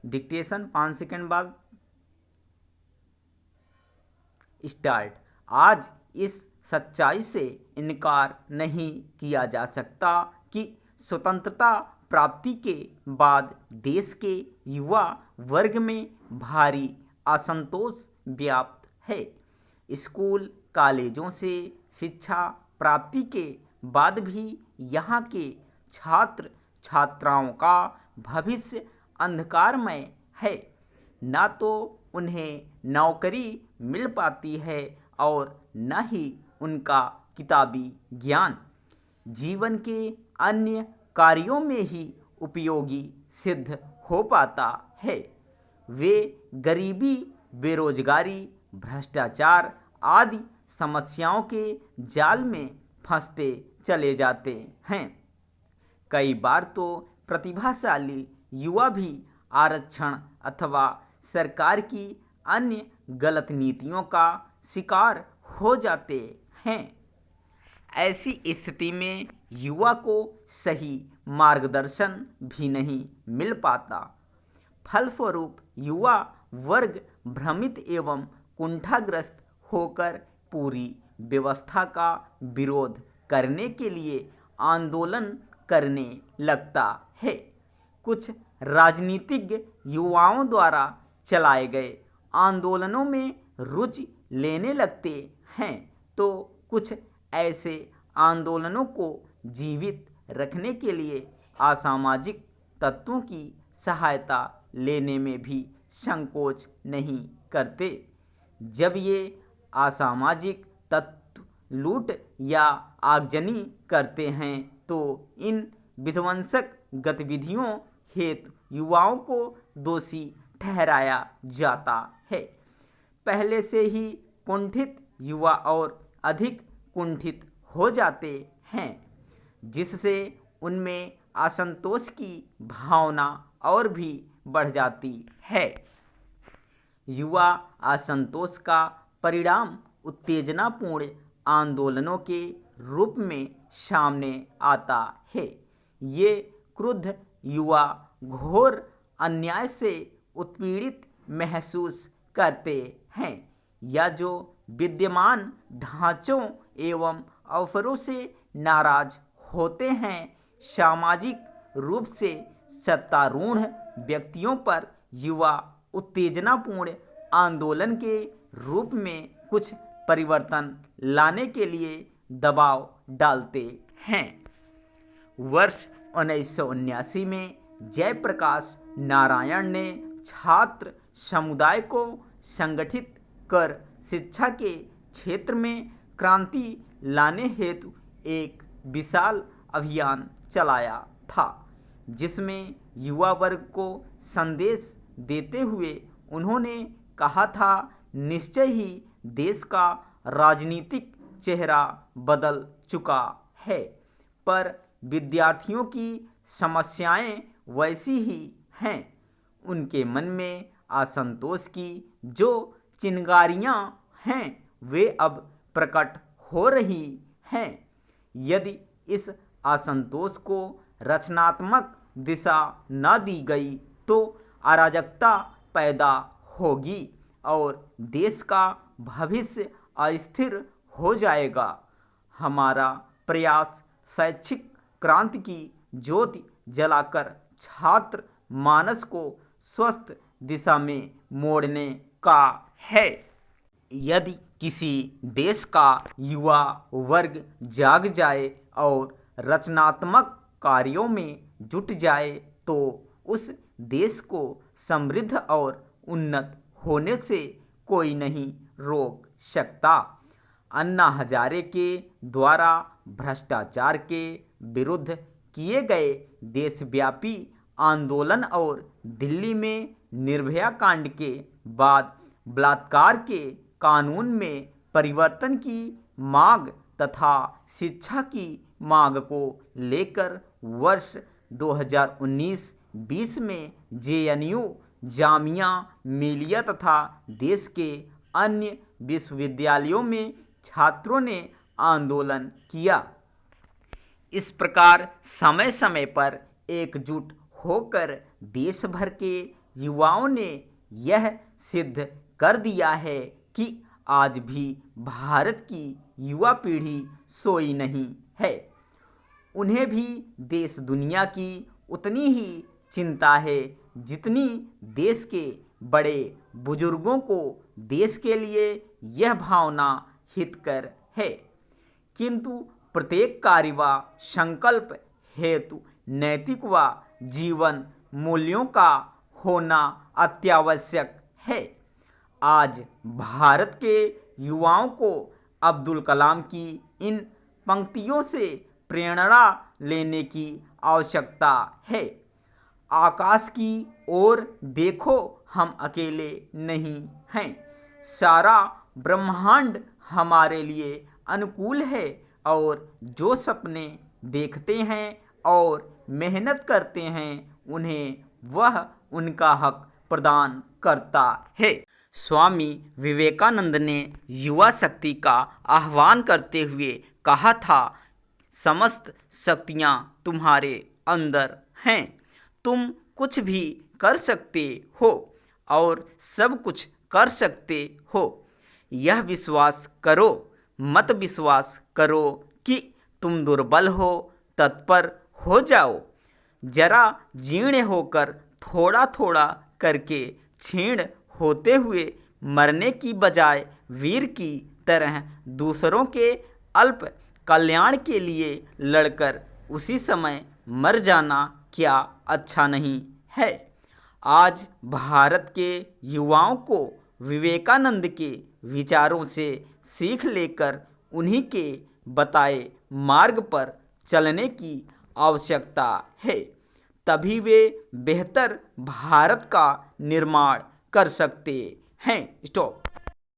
Dictation 5 second बाद start. आज इस सच्चाई से इनकार नहीं किया जा सकता कि स्वतंत्रता प्राप्ति के बाद देश के युवा वर्ग में भारी असंतोष व्याप्त है। स्कूल कॉलेजों से शिक्षा प्राप्ति के बाद भी यहाँ के छात्र छात्राओं का भविष्य अंधकारमय है। न तो उन्हें नौकरी मिल पाती है और न ही उनका किताबी ज्ञान जीवन के अन्य कार्यों में ही उपयोगी सिद्ध हो पाता है। वे गरीबी, बेरोजगारी, भ्रष्टाचार आदि समस्याओं के जाल में फंसते चले जाते हैं। कई बार तो प्रतिभाशाली युवा भी आरक्षण अथवा सरकार की अन्य गलत नीतियों का शिकार हो जाते हैं। ऐसी स्थिति में युवा को सही मार्गदर्शन भी नहीं मिल पाता। फलस्वरूप युवा वर्ग भ्रमित एवं कुंठाग्रस्त होकर पूरी व्यवस्था का विरोध करने के लिए आंदोलन करने लगता है। कुछ राजनीतिज्ञ युवाओं द्वारा चलाए गए आंदोलनों में रुचि लेने लगते हैं, तो कुछ ऐसे आंदोलनों को जीवित रखने के लिए असामाजिक तत्वों की सहायता लेने में भी संकोच नहीं करते। जब ये असामाजिक तत्व लूट या आगजनी करते हैं तो इन विध्वंसक गतिविधियों हेतु युवाओं को दोषी ठहराया जाता है। पहले से ही कुंठित युवा और अधिक कुंठित हो जाते हैं, जिससे उनमें असंतोष की भावना और भी बढ़ जाती है। युवा असंतोष का परिणाम उत्तेजनापूर्ण आंदोलनों के रूप में सामने आता है। ये क्रुद्ध युवा घोर अन्याय से उत्पीड़ित महसूस करते हैं या जो विद्यमान ढांचों एवं अवसरों से नाराज होते हैं, सामाजिक रूप से सत्तारूढ़ व्यक्तियों पर युवा उत्तेजनापूर्ण आंदोलन के रूप में कुछ परिवर्तन लाने के लिए दबाव डालते हैं। वर्ष 1979 में जयप्रकाश नारायण ने छात्र समुदाय को संगठित कर शिक्षा के क्षेत्र में क्रांति लाने हेतु एक विशाल अभियान चलाया था, जिसमें युवा वर्ग को संदेश देते हुए उन्होंने कहा था, निश्चय ही देश का राजनीतिक चेहरा बदल चुका है, पर विद्यार्थियों की समस्याएं वैसी ही हैं। उनके मन में असंतोष की जो चिंगारियां हैं वे अब प्रकट हो रही हैं। यदि इस असंतोष को रचनात्मक दिशा न दी गई तो अराजकता पैदा होगी और देश का भविष्य अस्थिर हो जाएगा। हमारा प्रयास शैक्षिक क्रांति की ज्योति जलाकर छात्र मानस को स्वस्थ दिशा में मोड़ने का है। यदि किसी देश का युवा वर्ग जाग जाए और रचनात्मक कार्यों में जुट जाए तो उस देश को समृद्ध और उन्नत होने से कोई नहीं रोक सकता। अन्ना हजारे के द्वारा भ्रष्टाचार के विरुद्ध किए गए देशव्यापी आंदोलन और दिल्ली में निर्भया कांड के बाद बलात्कार के कानून में परिवर्तन की मांग तथा शिक्षा की मांग को लेकर वर्ष 2019-20 में जेएनयू, जामिया मिलिया तथा देश के अन्य विश्वविद्यालयों में छात्रों ने आंदोलन किया। इस प्रकार समय समय पर एकजुट होकर देश भर के युवाओं ने यह सिद्ध कर दिया है कि आज भी भारत की युवा पीढ़ी सोई नहीं है। उन्हें भी देश दुनिया की उतनी ही चिंता है जितनी देश के बड़े बुजुर्गों को देश के लिए यह भावना हितकर है। किंतु प्रत्येक कार्य व संकल्प हेतु नैतिक व जीवन मूल्यों का होना अत्यावश्यक है। आज भारत के युवाओं को अब्दुल कलाम की इन पंक्तियों से प्रेरणा लेने की आवश्यकता है। आकाश की ओर देखो, हम अकेले नहीं हैं। सारा ब्रह्मांड हमारे लिए अनुकूल है और जो सपने देखते हैं और मेहनत करते हैं उन्हें वह उनका हक प्रदान करता है। स्वामी विवेकानंद ने युवा शक्ति का आह्वान करते हुए कहा था, समस्त शक्तियाँ तुम्हारे अंदर हैं, तुम कुछ भी कर सकते हो और सब कुछ कर सकते हो। यह विश्वास करो, मत विश्वास करो कि तुम दुर्बल हो, तत्पर हो जाओ। जरा जीर्ण होकर थोड़ा थोड़ा करके क्षीण होते हुए मरने की बजाय वीर की तरह दूसरों के अल्प कल्याण के लिए लड़कर उसी समय मर जाना क्या अच्छा नहीं है। आज भारत के युवाओं को विवेकानंद के विचारों से सीख लेकर उन्हीं के बताए मार्ग पर चलने की आवश्यकता है। तभी वे बेहतर भारत का निर्माण कर सकते हैं। स्टॉप।